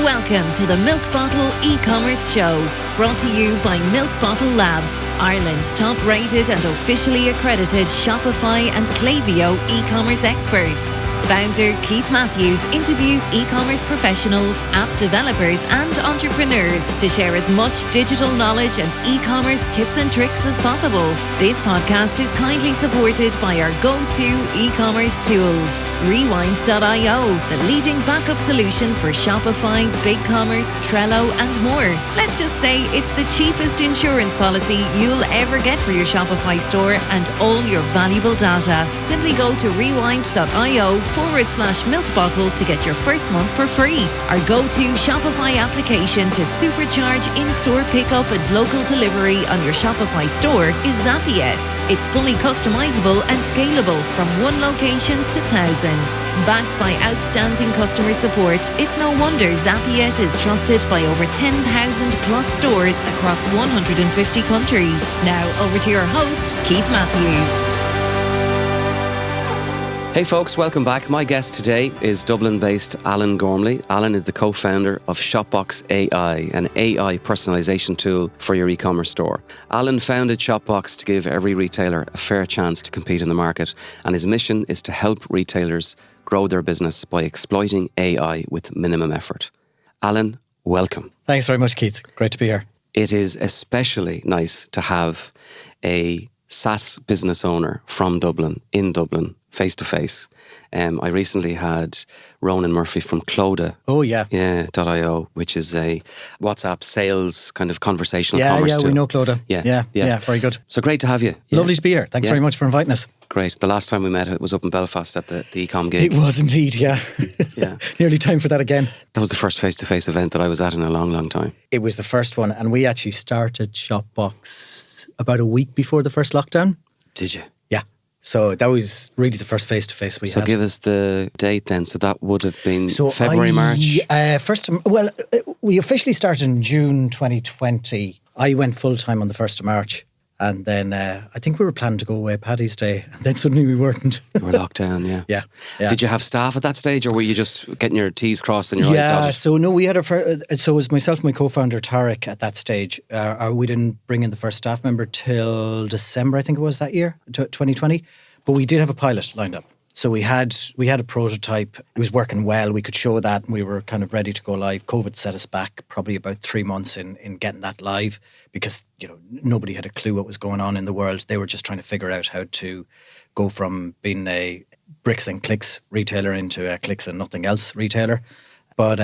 Welcome to the Milk Bottle e-commerce show, brought to you by Milk Bottle Labs, Ireland's top-rated and officially accredited Shopify and Klaviyo e-commerce experts. Founder Keith Matthews interviews e-commerce professionals, app developers and entrepreneurs to share as much digital knowledge and e-commerce tips and tricks as possible. This podcast is kindly supported by our go-to e-commerce tools, Rewind.io, the leading backup solution for Shopify, BigCommerce, Trello and more. Let's just say it's the cheapest insurance policy you'll ever get for your Shopify store and all your valuable data. Simply go to rewind.io/milk bottle to get your first month for free. Our go-to Shopify application to supercharge in-store pickup and local delivery on your Shopify store is Zapiet. It's fully customizable and scalable from one location to thousands. Backed by outstanding customer support, it's no wonder Zapiet is trusted by over 10,000 plus stores across 150 countries. Now over to your host, Keith Matthews. Hey folks, welcome back. My guest today is Dublin-based Alan Gormley. Alan is the co-founder of Shopbox.ai, an AI personalisation tool for your e-commerce store. Alan founded Shopbox to give every retailer a fair chance to compete in the market, and his mission is to help retailers grow their business by exploiting AI with minimum effort. Alan, welcome. Thanks very much, Keith. Great to be here. It is especially nice to have a SaaS business owner from Dublin, in Dublin, face to face. I recently had Ronan Murphy from Cloda. Oh, yeah. Yeah, .io, which is a WhatsApp sales kind of conversational commerce tool. We know Cloda. Yeah, very good. So great to have you. Yeah. Lovely to be here. Thanks very much for inviting us. Great. The last time we met, it was up in Belfast at the Ecom gig. It was indeed, yeah. Yeah. Nearly time for that again. That was the first face-to-face event that I was at in a long, long time. It was the first one, and we actually started Shopbox about a week before the first lockdown. Did you? Yeah. So that was really the first face-to-face we had. So give us the date then. So that would have been February, March? We officially started in June 2020. I went full-time on the 1st of March. And then I think we were planning to go away Paddy's Day. And then suddenly we weren't. You were locked down, yeah. Yeah. Did you have staff at that stage, or were you just getting your T's crossed and your I's dotted? Yeah, so no, we had so it was myself and my co-founder Tarek at that stage. We didn't bring in the first staff member till December, I think it was that year, 2020. But we did have a pilot lined up. So we had a prototype. It was working well. We could show that, and we were kind of ready to go live. COVID set us back probably about 3 months in getting that live because nobody had a clue what was going on in the world. They were just trying to figure out how to go from being a bricks and clicks retailer into a clicks and nothing else retailer. But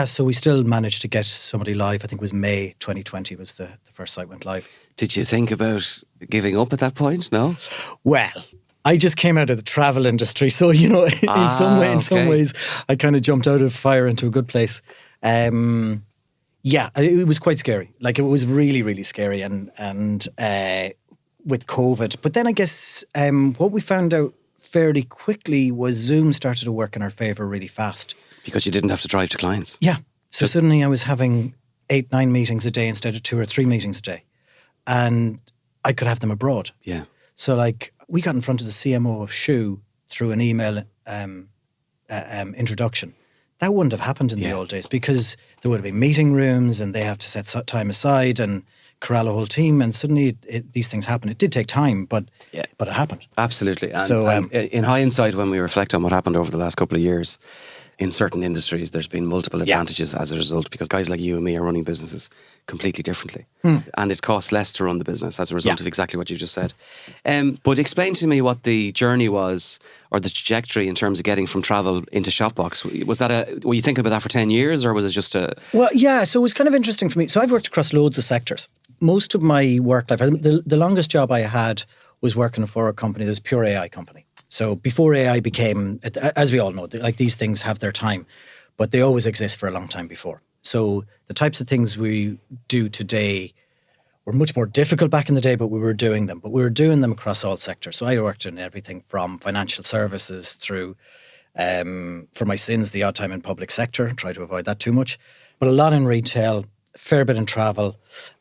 so we still managed to get somebody live. I think it was May 2020 was the first site went live. Did you think about giving up at that point? No? Well, I just came out of the travel industry, so in some ways, I kind of jumped out of fire into a good place. It was quite scary. Like it was really, really scary, and with COVID. But then I guess what we found out fairly quickly was Zoom started to work in our favour really fast because you didn't have to drive to clients. Yeah, so suddenly I was having 8-9 meetings a day instead of 2 or 3 meetings a day, and I could have them abroad. Yeah. So we got in front of the CMO of Shoe through an email introduction. That wouldn't have happened in the old days because there would have been meeting rooms and they have to set time aside and corral a whole team, and suddenly these things happen. It did take time, but it happened. Absolutely. And in hindsight, when we reflect on what happened over the last couple of years, in certain industries, there's been multiple advantages as a result because guys like you and me are running businesses completely differently. And it costs less to run the business as a result of exactly what you just said. But explain to me what the journey was or the trajectory in terms of getting from travel into Shopbox. Were you thinking about that for 10 years or was it just a... Well, yeah, so it was kind of interesting for me. So I've worked across loads of sectors. Most of my work life, the longest job I had was working for a company, this pure AI company. So before AI became, as we all know, like these things have their time, but they always exist for a long time before. So the types of things we do today were much more difficult back in the day, but we were doing them. But we were doing them across all sectors. So I worked in everything from financial services through, for my sins, the odd time in public sector, try to avoid that too much, but a lot in retail, fair bit in travel.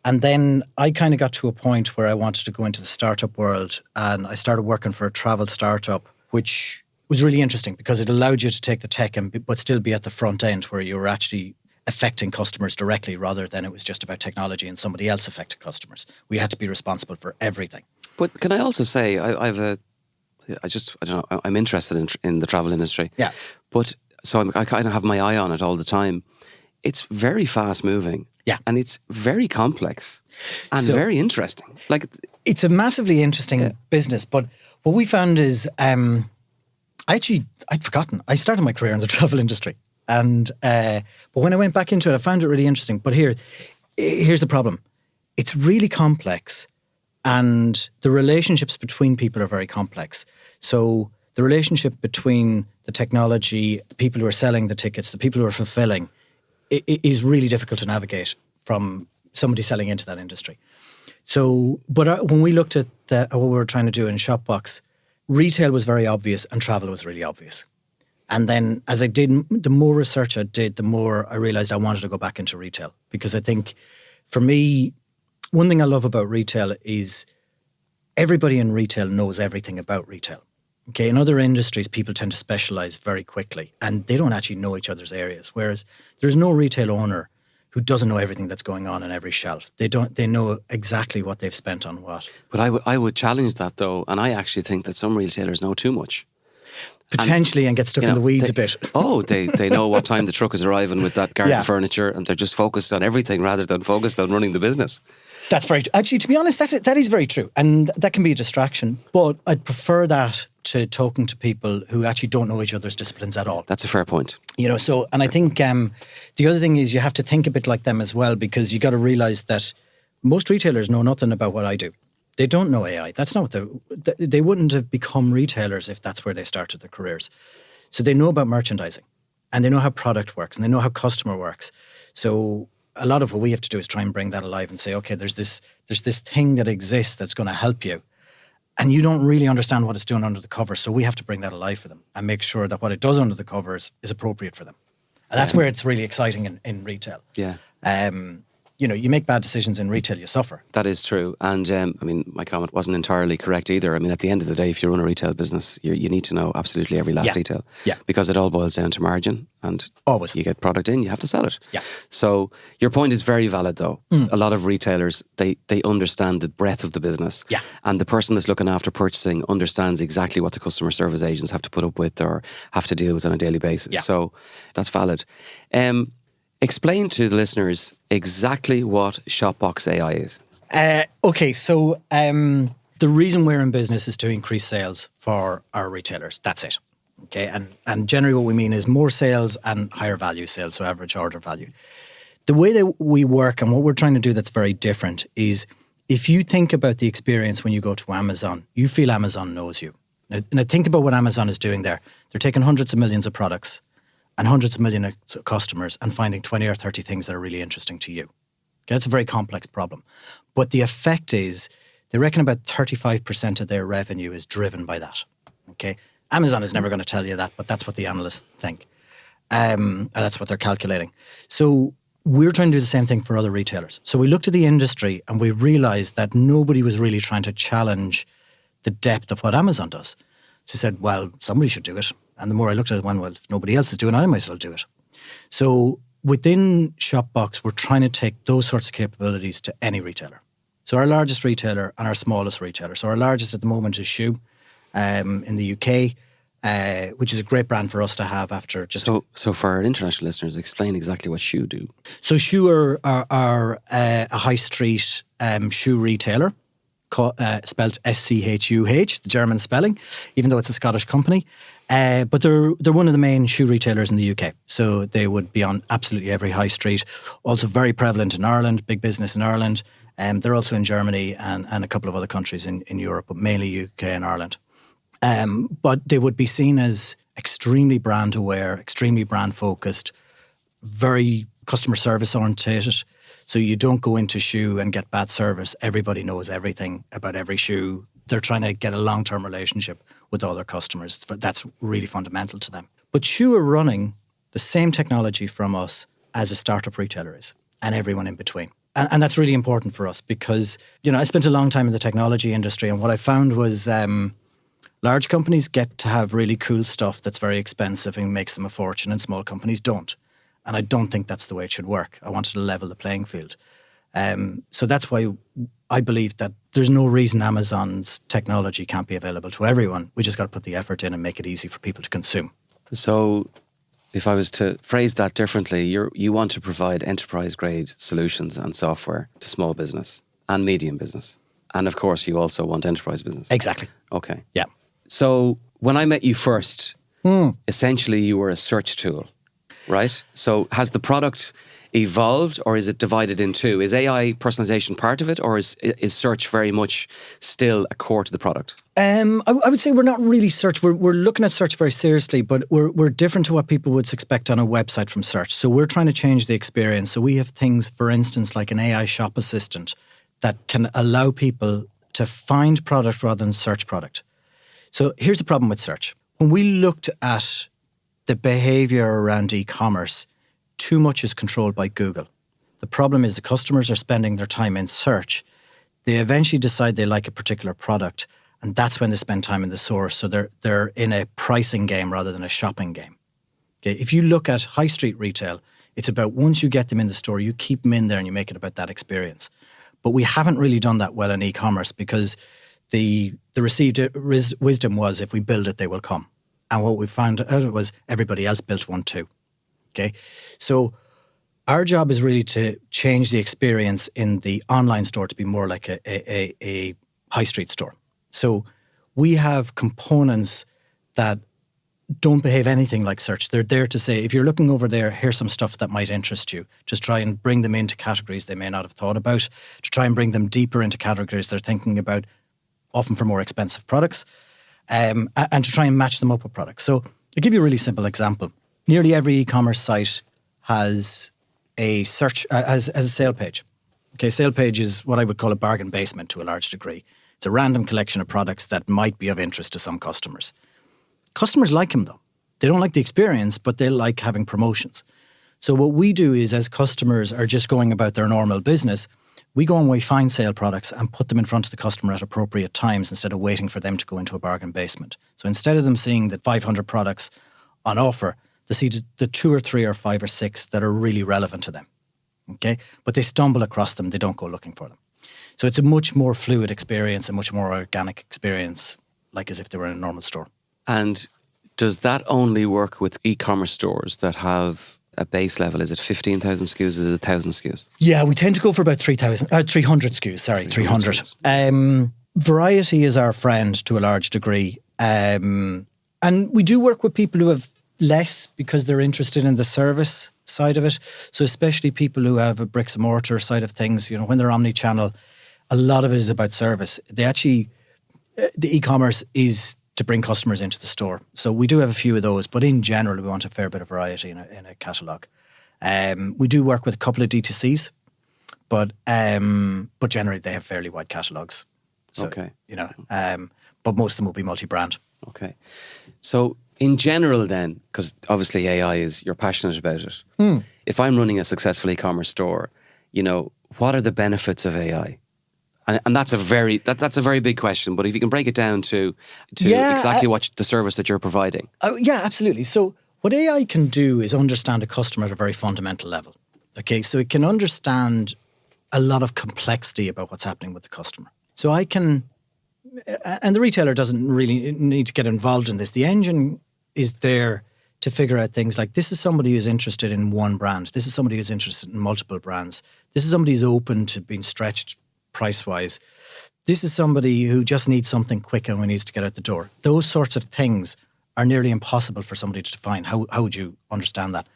And then I kind of got to a point where I wanted to go into the startup world, and I started working for a travel startup, which was really interesting because it allowed you to take the tech but still be at the front end where you were actually affecting customers directly rather than it was just about technology and somebody else affected customers. We had to be responsible for everything. But can I also say, I don't know, I'm interested in the travel industry. Yeah. But so I kind of have my eye on it all the time. It's very fast moving. Yeah. And it's very complex and very interesting. Like, it's a massively interesting business, but what we found is I'd forgotten. I started my career in the travel industry. And but when I went back into it, I found it really interesting. But here's the problem. It's really complex and the relationships between people are very complex. So the relationship between the technology, the people who are selling the tickets, the people who are fulfilling, it is really difficult to navigate from somebody selling into that industry. So, but when we looked at what we were trying to do in Shopbox, retail was very obvious and travel was really obvious. And then as I did, the more research I did, the more I realized I wanted to go back into retail. Because I think for me, one thing I love about retail is everybody in retail knows everything about retail. Okay, in other industries, people tend to specialize very quickly and they don't actually know each other's areas. Whereas there's no retail owner who doesn't know everything that's going on every shelf. They know exactly what they've spent on what. But I would challenge that though. And I actually think that some retailers know too much. Potentially and get stuck in the weeds a bit. They know what time the truck is arriving with that garden furniture and they're just focused on everything rather than focused on running the business. That's very true. Actually, to be honest, that is very true. And that can be a distraction. But I'd prefer that to talking to people who actually don't know each other's disciplines at all. That's a fair point. You know, so, and I think the other thing is you have to think a bit like them as well because you got to realize that most retailers know nothing about what I do. They don't know AI. That's not what they wouldn't have become retailers if that's where they started their careers. So they know about merchandising and they know how product works and they know how customer works. So a lot of what we have to do is try and bring that alive and say, okay, there's this thing that exists that's going to help you. And you don't really understand what it's doing under the covers. So we have to bring that alive for them and make sure that what it does under the covers is appropriate for them. And that's where it's really exciting in retail. Yeah. You know, you make bad decisions in retail, you suffer. That is true. And I mean, my comment wasn't entirely correct either. I mean, at the end of the day, if you run a retail business, you need to know absolutely every last detail. Yeah. Because it all boils down to margin and always. You get product in, you have to sell it. Yeah. So your point is very valid though. A lot of retailers, they understand the breadth of the business. Yeah. And the person that's looking after purchasing understands exactly what the customer service agents have to put up with or have to deal with on a daily basis. Yeah. So that's valid. Explain to the listeners exactly what Shopbox.ai is. Okay, so the reason we're in business is to increase sales for our retailers. That's it. Okay, and generally what we mean is more sales and higher value sales, so average order value. The way that we work and what we're trying to do that's very different is if you think about the experience when you go to Amazon, you feel Amazon knows you. Now think about what Amazon is doing there. They're taking hundreds of millions of products and hundreds of millions of customers and finding 20 or 30 things that are really interesting to you. Okay, that's a very complex problem. But the effect is, they reckon about 35% of their revenue is driven by that. Okay, Amazon is never going to tell you that, but that's what the analysts think. That's what they're calculating. So we're trying to do the same thing for other retailers. So we looked at the industry and we realized that nobody was really trying to challenge the depth of what Amazon does. So we said, well, somebody should do it. And the more I looked at it, well, if nobody else is doing it, I might as well do it. So within Shopbox, we're trying to take those sorts of capabilities to any retailer. So our largest retailer and our smallest retailer. So our largest at the moment is Shoe in the UK, which is a great brand for us to have after just... So for our international listeners, explain exactly what Shoe do. So Shoe are a high street shoe retailer, spelled SCHUH, the German spelling, even though it's a Scottish company. But they're one of the main shoe retailers in the UK. So they would be on absolutely every high street. Also very prevalent in Ireland, big business in Ireland. They're also in Germany and a couple of other countries in Europe, but mainly UK and Ireland. But they would be seen as extremely brand aware, extremely brand focused, very customer service orientated. So you don't go into Shoe and get bad service. Everybody knows everything about every shoe. They're trying to get a long-term relationship with all their customers. That's really fundamental to them. But Shoe are running the same technology from us as a startup retailer is, and everyone in between. And that's really important for us because, you know, I spent a long time in the technology industry, and what I found was, Large companies get to have really cool stuff that's very expensive and makes them a fortune, and small companies don't. And I don't think that's the way it should work. I wanted to level the playing field. So that's why I believe that there's no reason Amazon's technology can't be available to everyone. We just got to put the effort in and make it easy for people to consume. So if I was to phrase that differently, you want to provide enterprise-grade solutions and software to small business and medium business. And of course, you also want enterprise business. Exactly. Okay. Yeah. So when I met you first, essentially you were a search tool, right? So has the product evolved, or is it divided in two? Is AI personalization part of it, or is search very much still a core to the product? I would say we're not really search. We're looking at search very seriously, but we're different to what people would expect on a website from search. So we're trying to change the experience. So we have things, for instance, like an AI shop assistant that can allow people to find product rather than search product. So here's the problem with search. When we looked at the behavior around e-commerce, too much is controlled by Google. The problem is the customers are spending their time in search. They eventually decide they like a particular product, and that's when they spend time in the source. So they're in a pricing game rather than a shopping game. Okay, if you look at high street retail, it's about once you get them in the store, you keep them in there and you make it about that experience. But we haven't really done that well in e-commerce because the received wisdom was if we build it, they will come. And what we found out was everybody else built one too. Okay, so our job is really to change the experience in the online store to be more like a high street store. So we have components that don't behave anything like search. They're there to say, if you're looking over there, here's some stuff that might interest you. Just try and bring them into categories they may not have thought about, to try and bring them deeper into categories they're thinking about, often for more expensive products, and to try and match them up with products. So I'll give you a really simple example. Nearly every e-commerce site has a search, has a sale page. Okay, sale page is what I would call a bargain basement to a large degree. It's a random collection of products that might be of interest to some customers. Customers like them though. They don't like the experience, but they like having promotions. So what we do is, as customers are just going about their normal business, we go and we find sale products and put them in front of the customer at appropriate times instead of waiting for them to go into a bargain basement. So instead of them seeing the 500 products on offer, they see the 2 or 3 or 5 or 6 that are really relevant to them. Okay, but they stumble across them. They don't go looking for them. So it's a much more fluid experience, a much more organic experience, like as if they were in a normal store. And does that only work with e-commerce stores that have a base level? Is it 15,000 SKUs? Is it 1,000 SKUs? Yeah, we tend to go for about 300 SKUs. Sorry, 300. Variety is our friend to a large degree. And we do work with people who have less because they're interested in the service side of it. So especially people who have a bricks and mortar side of things, you know, when they're omni-channel, a lot of it is about service. They actually, the e-commerce is to bring customers into the store. So we do have a few of those, but in general, we want a fair bit of variety in a catalogue. We do work with a couple of D2Cs, but generally they have fairly wide catalogues. So, okay. You know, but most of them will be multi-brand. Okay. So in general then, because obviously AI is, you're passionate about it. If I'm running a successful e-commerce store, you know, what are the benefits of AI? And that's a very big question. But if you can break it down to exactly what the service that you're providing. Yeah, absolutely. So what AI can do is understand a customer at a very fundamental level. Okay, so it can understand a lot of complexity about what's happening with the customer. So I can, and the retailer doesn't really need to get involved in this. The engine is there to figure out things like, this is somebody who's interested in one brand. This is somebody who's interested in multiple brands. This is somebody who's open to being stretched price-wise. This is somebody who just needs something quick and needs to get out the door. Those sorts of things are nearly impossible for somebody to define. How would you understand that?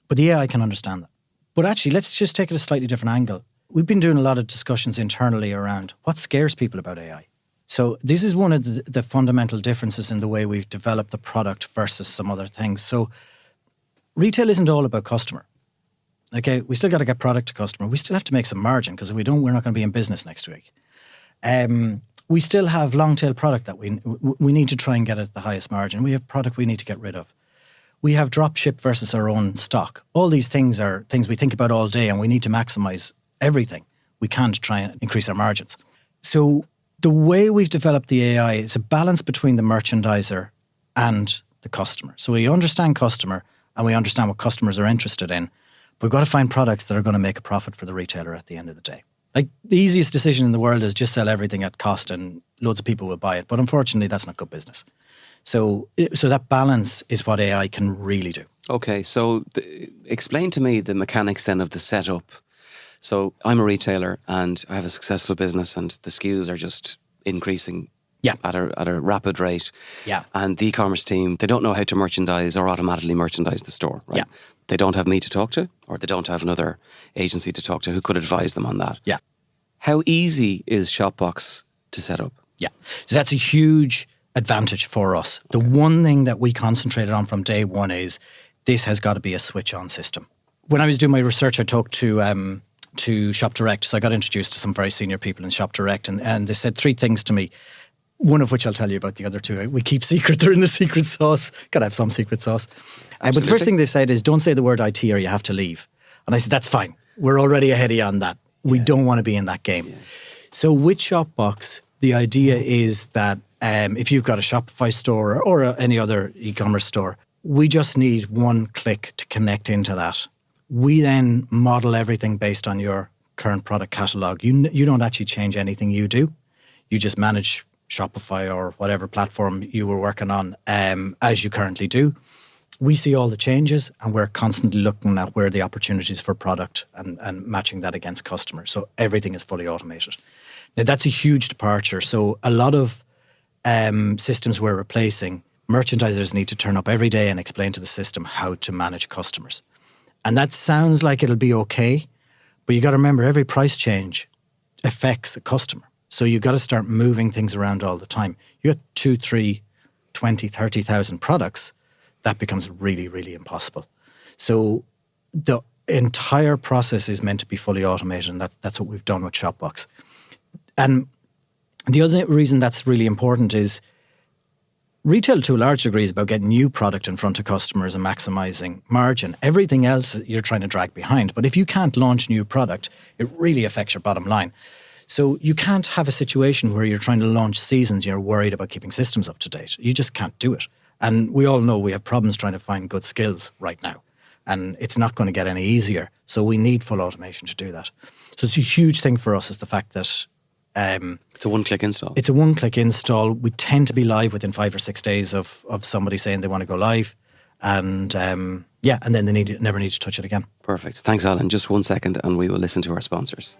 But the AI can understand that. But actually, let's just take it a slightly different angle. We've been doing a lot of discussions internally around what scares people about AI. So this is one of the fundamental differences in the way we've developed the product versus some other things. So retail isn't all about customer. Okay, we still got to get product to customer. We still have to make some margin because if we don't, we're not going to be in business next week. We still have long tail product that we need to try and get at the highest margin. We have product we need to get rid of. We have drop ship versus our own stock. All these things are things we think about all day, and we need to maximize everything we can to try and increase our margins. So the way we've developed the AI is a balance between the merchandiser and the customer. So we understand customer and we understand what customers are interested in. But we've got to find products that are going to make a profit for the retailer at the end of the day. Like the easiest decision in the world is just sell everything at cost and loads of people will buy it. But unfortunately, that's not good business. So that balance is what AI can really do. Okay, so explain to me the mechanics then of the setup. So I'm a retailer and I have a successful business and the SKUs are just increasing at a rapid rate. Yeah. And the e-commerce team, they don't know how to merchandise or automatically merchandise the store, right? Yeah. They don't have me to talk to, or they don't have another agency to talk to who could advise them on that. Yeah. How easy is Shopbox to set up? Yeah. So that's a huge advantage for us. The one thing that we concentrated on from day one is this has got to be a switch-on system. When I was doing my research, I talked to Shop Direct. So I got introduced to some very senior people in Shop Direct and they said three things to me, one of which I'll tell you about, the other two we keep secret. They're in the secret sauce. Got to have some secret sauce. But the first thing they said is don't say the word IT or you have to leave. And I said, that's fine. We're already ahead of you on that. We don't want to be in that game. Yeah. So with Shopbox, the idea is that if you've got a Shopify store or any other e-commerce store, we just need one click to connect into that. We then model everything based on your current product catalog. You don't actually change anything you do. You just manage Shopify or whatever platform you were working on as you currently do. We see all the changes and we're constantly looking at where the opportunities for product and matching that against customers. So everything is fully automated. Now that's a huge departure. So a lot of systems we're replacing, merchandisers need to turn up every day and explain to the system how to manage customers. And that sounds like it'll be okay, but you got to remember every price change affects a customer. So you got to start moving things around all the time. You got 2, 3, 20, 30,000 products, that becomes really, really impossible. So the entire process is meant to be fully automated, and that's what we've done with Shopbox. And the other reason that's really important is retail to a large degree is about getting new product in front of customers and maximizing margin. Everything else you're trying to drag behind. But if you can't launch new product, it really affects your bottom line. So you can't have a situation where you're trying to launch seasons, you're worried about keeping systems up to date. You just can't do it. And we all know we have problems trying to find good skills right now. And it's not going to get any easier. So we need full automation to do that. So it's a huge thing for us is the fact that it's a one-click install. It's a one-click install. We tend to be live within 5 or 6 days of somebody saying they want to go live. And and then they never need to touch it again. Perfect. Thanks, Alan. Just 1 second and we will listen to our sponsors.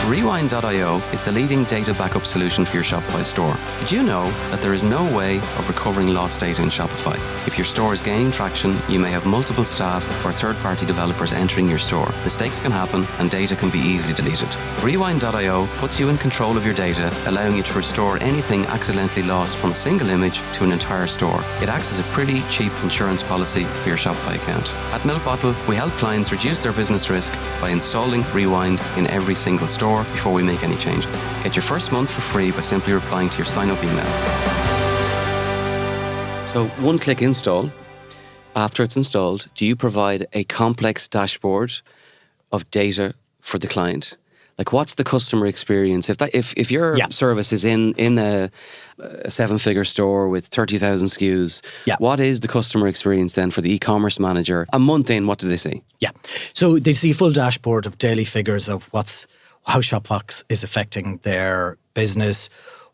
Rewind.io is the leading data backup solution for your Shopify store. Did you know that there is no way of recovering lost data in Shopify? If your store is gaining traction, you may have multiple staff or third-party developers entering your store. Mistakes can happen and data can be easily deleted. Rewind.io puts you in control of your data, allowing you to restore anything accidentally lost from a single image to an entire store. It acts as a pretty cheap insurance policy for your Shopify account. At Milk Bottle, we help clients reduce their business risk by installing Rewind in every single store before we make any changes. Get your first month for free by simply replying to your sign-up email. So one-click install. After it's installed, do you provide a complex dashboard of data for the client? Like, what's the customer experience? If your service is in a 7-figure store with 30,000 SKUs, what is the customer experience then for the e-commerce manager? A month in, what do they see? Yeah, so they see a full dashboard of daily figures of how Shopbox is affecting their business,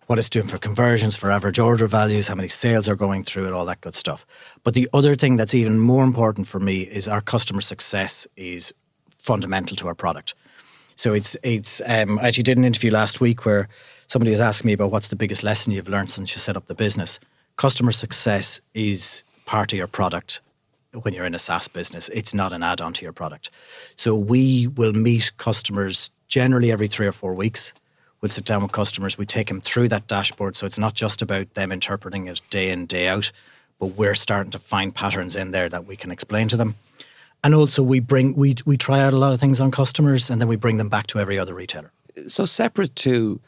what it's doing for conversions, for average order values, how many sales are going through it, all that good stuff. But the other thing that's even more important for me is our customer success is fundamental to our product. So I actually did an interview last week where somebody was asking me about what's the biggest lesson you've learned since you set up the business. Customer success is part of your product. When you're in a SaaS business, it's not an add-on to your product. So we will meet customers generally every 3 or 4 weeks. We'll sit down with customers. We take them through that dashboard. So it's not just about them interpreting it day in, day out, but we're starting to find patterns in there that we can explain to them. And also we try out a lot of things on customers and then we bring them back to every other retailer. So separate to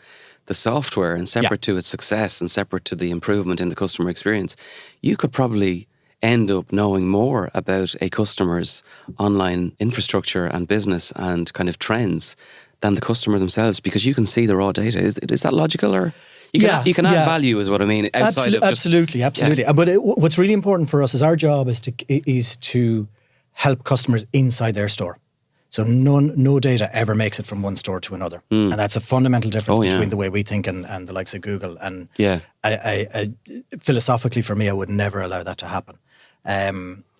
the software and separate to its success and separate to the improvement in the customer experience, you could probably end up knowing more about a customer's online infrastructure and business and kind of trends than the customer themselves, because you can see the raw data. Is that logical, or you can add value, is what I mean, outside of just... Absolutely. Yeah. But what's really important for us is our job is to help customers inside their store. So no data ever makes it from one store to another. And that's a fundamental difference between the way we think and the likes of Google. And I philosophically, for me, I would never allow that to happen,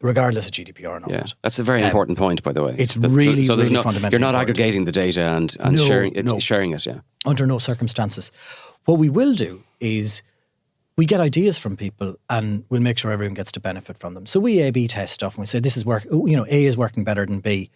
regardless of GDPR or not. Yeah, that's a very important point, by the way. It's really fundamental. You're not aggregating the data and sharing it. Yeah, under no circumstances. What we will do is we get ideas from people and we'll make sure everyone gets to benefit from them. So we A/B test stuff and we say, this is A is working better than B.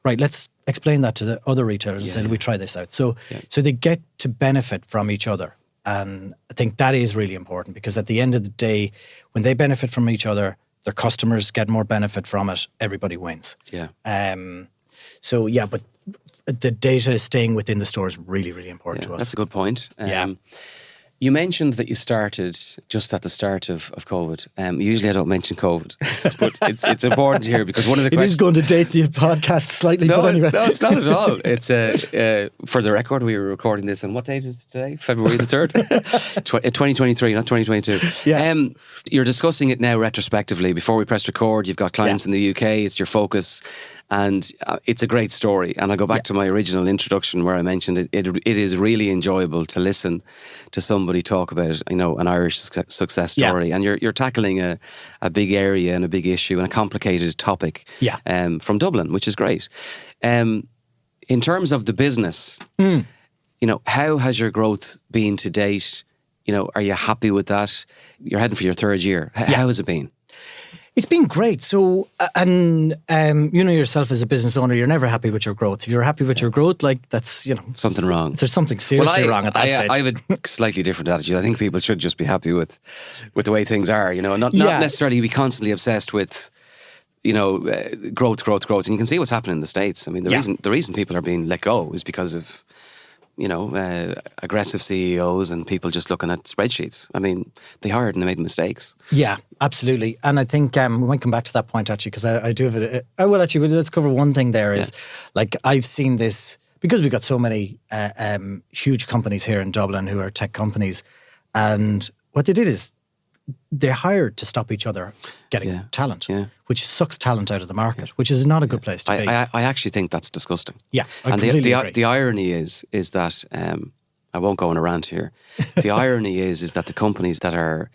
Right, let's explain that to the other retailers and say, we try this out. So they get to benefit from each other. And I think that is really important, because at the end of the day, when they benefit from each other, their customers get more benefit from it. Everybody wins. Yeah. But the data is staying within the store is really, really important to us. That's a good point. You mentioned that you started just at the start of COVID. Usually I don't mention COVID, but it's important here, because one of the questions... It is going to date the podcast slightly, but anyway. No, it's not at all. It's for the record, we were recording this on, what date is it today? February the 3rd? 2023, not 2022. Yeah. You're discussing it now retrospectively. Before we pressed record, you've got clients in the UK, it's your focus. And it's a great story. And I go back to my original introduction where I mentioned it is really enjoyable to listen to somebody talk about, an Irish success story. And you're tackling a big area and a big issue and a complicated topic from Dublin, which is great. In terms of the business, how has your growth been to date? Are you happy with that? You're heading for your 3rd year. How has it been? It's been great. So, yourself as a business owner, you're never happy with your growth. If you're happy with your growth, that's, something wrong. There's something seriously wrong at that stage. I have a slightly different attitude. I think people should just be happy with the way things are, not necessarily be constantly obsessed with, growth. And you can see what's happening in the States. I mean, the reason people are being let go is because of, aggressive CEOs and people just looking at spreadsheets. I mean, they hired and they made mistakes. Yeah, absolutely. And I think we might come back to that point, actually, because I do have it. I will actually, let's cover one thing there is, I've seen this, because we've got so many huge companies here in Dublin who are tech companies. And what they did is they hired to stop each other getting talent, which sucks talent out of the market, which is not a good place to be. I actually think that's disgusting. Yeah, and the irony is that I won't go on a rant here. The irony is that the companies that are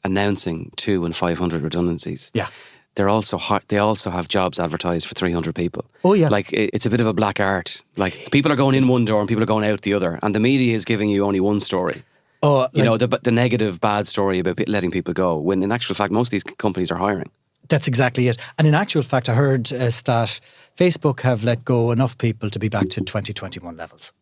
announcing 200 and 500 redundancies, they also have jobs advertised for 300 people. Oh yeah, it's a bit of a black art. People are going in one door and people are going out the other, and the media is giving you only one story. The negative, bad story about letting people go, when in actual fact, most of these companies are hiring. That's exactly it. And in actual fact, I heard a stat, Facebook have let go enough people to be back to 2021 levels.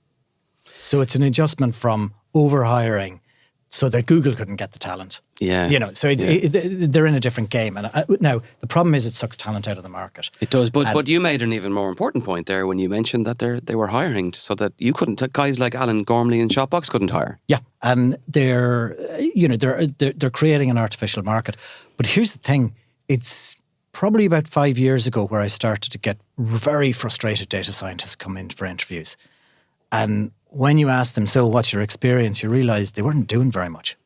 So it's an adjustment from overhiring so that Google couldn't get the talent. Yeah. They're in a different game. And now, the problem is it sucks talent out of the market. It does. But you made an even more important point there when you mentioned that they were hiring so that you couldn't, guys like Alan Gormley and Shopbox couldn't hire. Yeah. And they're creating an artificial market. But here's the thing. It's probably about 5 years ago where I started to get very frustrated data scientists come in for interviews. And when you ask them, so what's your experience, you realise they weren't doing very much.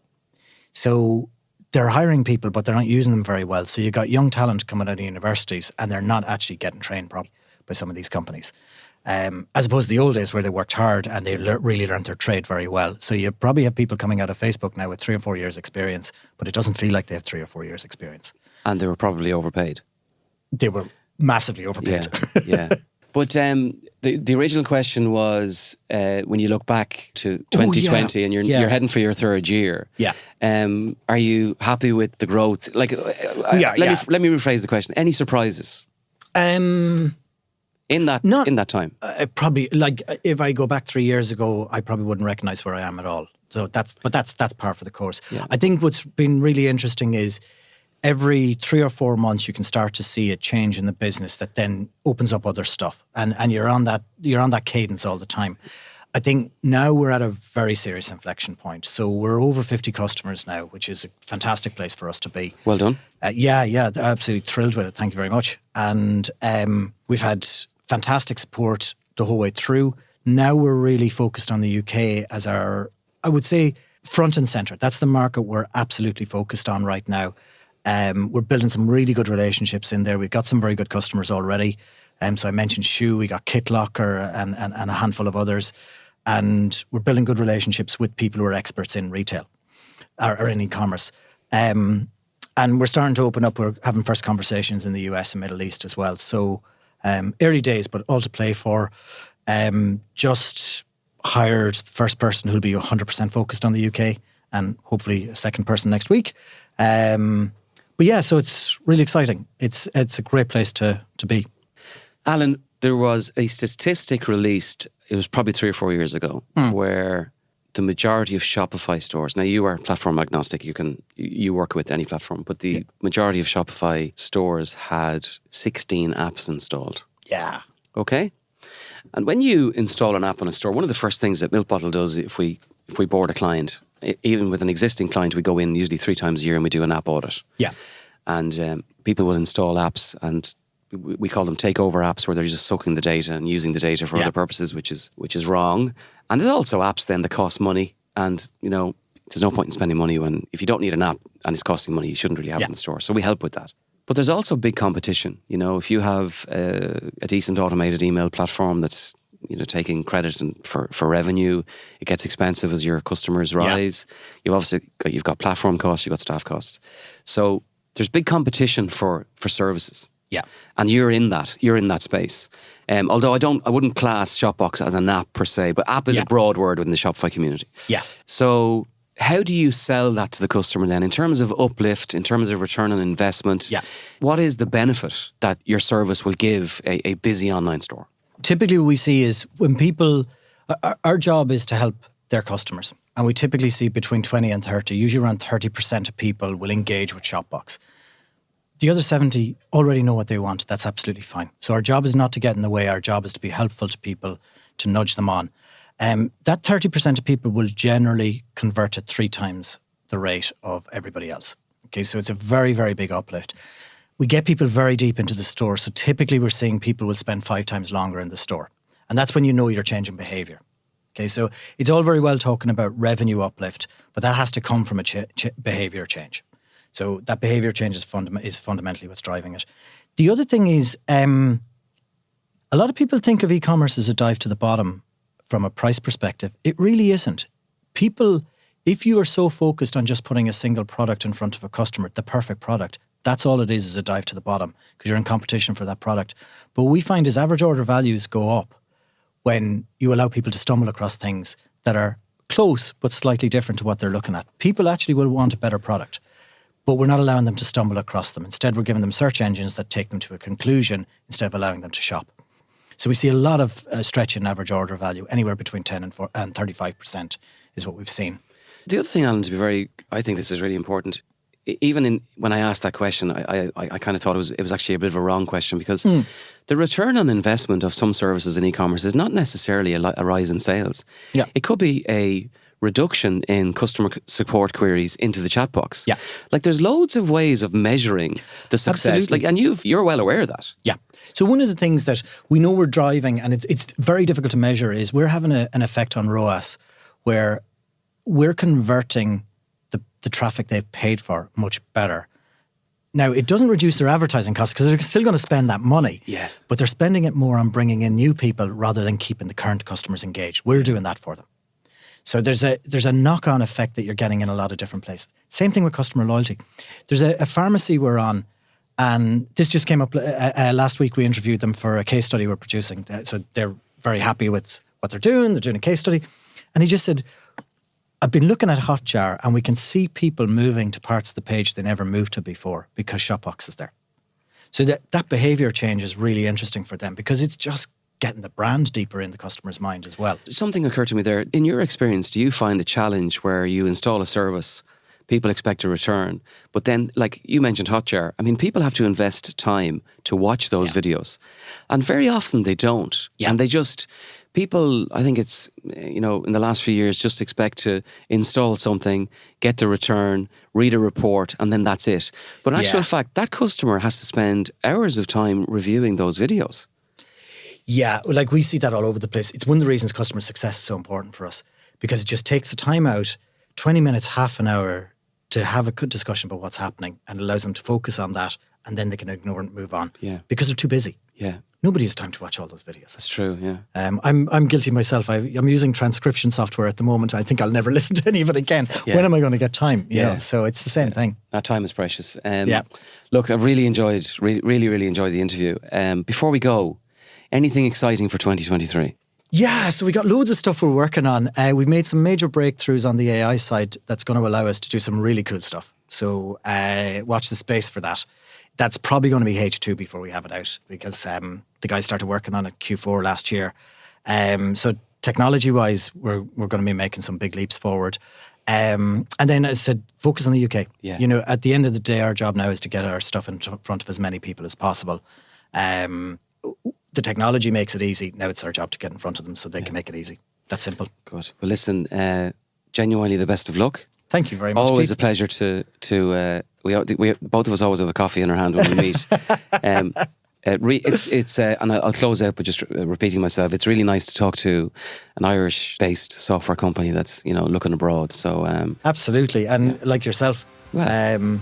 So they're hiring people, but they're not using them very well. So you got young talent coming out of universities and they're not actually getting trained properly by some of these companies. As opposed to the old days where they worked hard and they really learned their trade very well. So you probably have people coming out of Facebook now with 3 or 4 years experience, but it doesn't feel like they have 3 or 4 years experience. And they were probably overpaid. They were massively overpaid. Yeah. But the original question was, when you look back to 2020 and you're heading for your 3rd year, are you happy with the growth? Let me rephrase the question. Any surprises? In that time? Probably, if I go back 3 years ago, I probably wouldn't recognise where I am at all. So that's par for the course. Yeah. I think what's been really interesting is every 3 or 4 months you can start to see a change in the business that then opens up other stuff, and you're on that cadence all the time. I think now we're at a very serious inflection point. So we're over 50 customers now, which is a fantastic place for us to be. Well done. Absolutely thrilled with it. Thank you very much. And we've had fantastic support the whole way through. Now we're really focused on the UK as our, I would say, front and centre. That's the market we're absolutely focused on right now. We're building some really good relationships in there. We've got some very good customers already. So I mentioned Shoe, we got Kit Locker and a handful of others. And we're building good relationships with people who are experts in retail or in e-commerce. And we're starting to open up. We're having first conversations in the US and Middle East as well. So early days, but all to play for. Just hired the first person who'll be 100% focused on the UK and hopefully a second person next week. But yeah, so it's really exciting. It's a great place to be. Alan, there was a statistic released, it was probably 3 or 4 years ago, where the majority of Shopify stores, now you are platform agnostic, you work with any platform, but the majority of Shopify stores had 16 apps installed. Yeah. Okay? And when you install an app on a store, one of the first things that Milk Bottle does if we board a client, even with an existing client, we go in usually 3 times a year and we do an app audit. Yeah. And people will install apps, and we call them takeover apps, where they're just sucking the data and using the data for other purposes, which is wrong. And there's also apps then that cost money, and there's no point in spending money if you don't need an app and it's costing money, you shouldn't really have it in the store. So we help with that. But there's also big competition. If you have a decent automated email platform that's taking credit for revenue, it gets expensive as your customers rise. You've got platform costs, you've got staff costs. So there's big competition for services. Yeah. And you're in that space. Although I wouldn't class Shopbox as an app per se, but app is a broad word within the Shopify community. Yeah. So how do you sell that to the customer then in terms of uplift, in terms of return on investment? Yeah. What is the benefit that your service will give a busy online store? Typically what we see is when people, our job is to help their customers. And we typically see between 20 and 30, usually around 30% of people will engage with Shopbox. The other 70 already know what they want. That's absolutely fine. So our job is not to get in the way. Our job is to be helpful to people, to nudge them on. That 30% of people will generally convert at 3 times the rate of everybody else. Okay, so it's a very, very big uplift. We get people very deep into the store. So typically we're seeing people will spend 5 times longer in the store. And that's when you know you're changing behaviour. Okay, so it's all very well talking about revenue uplift, but that has to come from a behaviour change. So that behaviour change is fundamentally what's driving it. The other thing is, a lot of people think of e-commerce as a dive to the bottom from a price perspective. It really isn't. People, if you are so focused on just putting a single product in front of a customer, the perfect product, that's all it is a dive to the bottom because you're in competition for that product. But what we find is average order values go up when you allow people to stumble across things that are close but slightly different to what they're looking at. People actually will want a better product, but we're not allowing them to stumble across them. Instead, we're giving them search engines that take them to a conclusion instead of allowing them to shop. So we see a lot of stretch in average order value, anywhere between 10 and 35% is what we've seen. The other thing, Alan, I think this is really important. Even when I asked that question, I kind of thought it was actually a bit of a wrong question because the return on investment of some services in e-commerce is not necessarily a rise in sales. Yeah. It could be a reduction in customer support queries into the chat box. Yeah. Like there's loads of ways of measuring the success. Absolutely. And you're well aware of that. Yeah. So one of the things that we know we're driving, and it's very difficult to measure, is we're having an effect on ROAS where we're converting the traffic they've paid for much better. Now, it doesn't reduce their advertising costs because they're still going to spend that money. Yeah. But they're spending it more on bringing in new people rather than keeping the current customers engaged. We're doing that for them. So there's a knock-on effect that you're getting in a lot of different places. Same thing with customer loyalty. There's a pharmacy we're on, and this just came up last week. We interviewed them for a case study we're producing. So they're very happy with what they're doing. They're doing a case study. And he just said, I've been looking at Hotjar and we can see people moving to parts of the page they never moved to before because Shopbox is there. So that behaviour change is really interesting for them because it's just getting the brand deeper in the customer's mind as well. Something occurred to me there. In your experience, do you find a challenge where you install a service, people expect a return, but then, like you mentioned Hotjar, I mean, people have to invest time to watch those videos. And very often they don't. Yeah. And people, I think it's, in the last few years, just expect to install something, get the return, read a report, and then that's it. But in actual fact, that customer has to spend hours of time reviewing those videos. Yeah, like we see that all over the place. It's one of the reasons customer success is so important for us, because it just takes the time out, 20 minutes, half an hour, to have a good discussion about what's happening, and allows them to focus on that, and then they can ignore and move on. Yeah. Because they're too busy. Yeah. Nobody has time to watch all those videos. That's true, yeah. I'm guilty myself. I'm using transcription software at the moment. I think I'll never listen to any of it again. Yeah. When am I going to get time? You know? So it's the same thing. That time is precious. Yeah. Look, I've really enjoyed the interview. Before we go, anything exciting for 2023? Yeah, so we got loads of stuff we're working on. We've made some major breakthroughs on the AI side that's going to allow us to do some really cool stuff. So watch the space for that. That's probably going to be H2 before we have it out, because the guys started working on it Q4 last year. So technology-wise, we're going to be making some big leaps forward. And then, as I said, focus on the UK. Yeah. You know, at the end of the day, our job now is to get our stuff in front of as many people as possible. The technology makes it easy. Now it's our job to get in front of them so they can make it easy. That's simple. Good. Well, listen, genuinely the best of luck. Thank you very much. Always Keith. a pleasure to we both of us always have a coffee in our hand when we meet. It's and I'll close out by just repeating myself. It's really nice to talk to an Irish-based software company that's looking abroad. So absolutely, and like yourself, absolute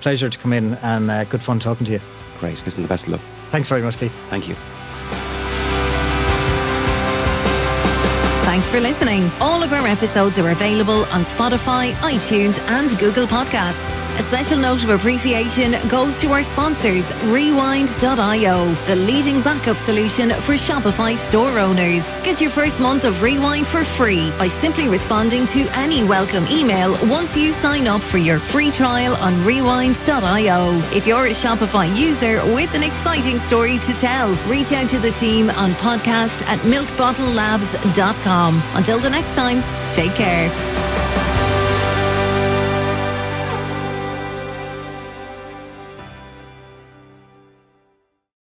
pleasure to come in, and good fun talking to you. Great. Listen, the best of luck. Thanks very much, Keith. Thank you. Thanks for listening. All of our episodes are available on Spotify, iTunes, and Google Podcasts. A special note of appreciation goes to our sponsors, Rewind.io, the leading backup solution for Shopify store owners. Get your first month of Rewind for free by simply responding to any welcome email once you sign up for your free trial on Rewind.io. If you're a Shopify user with an exciting story to tell, reach out to the team on podcast@milkbottlelabs.com. Until the next time, take care.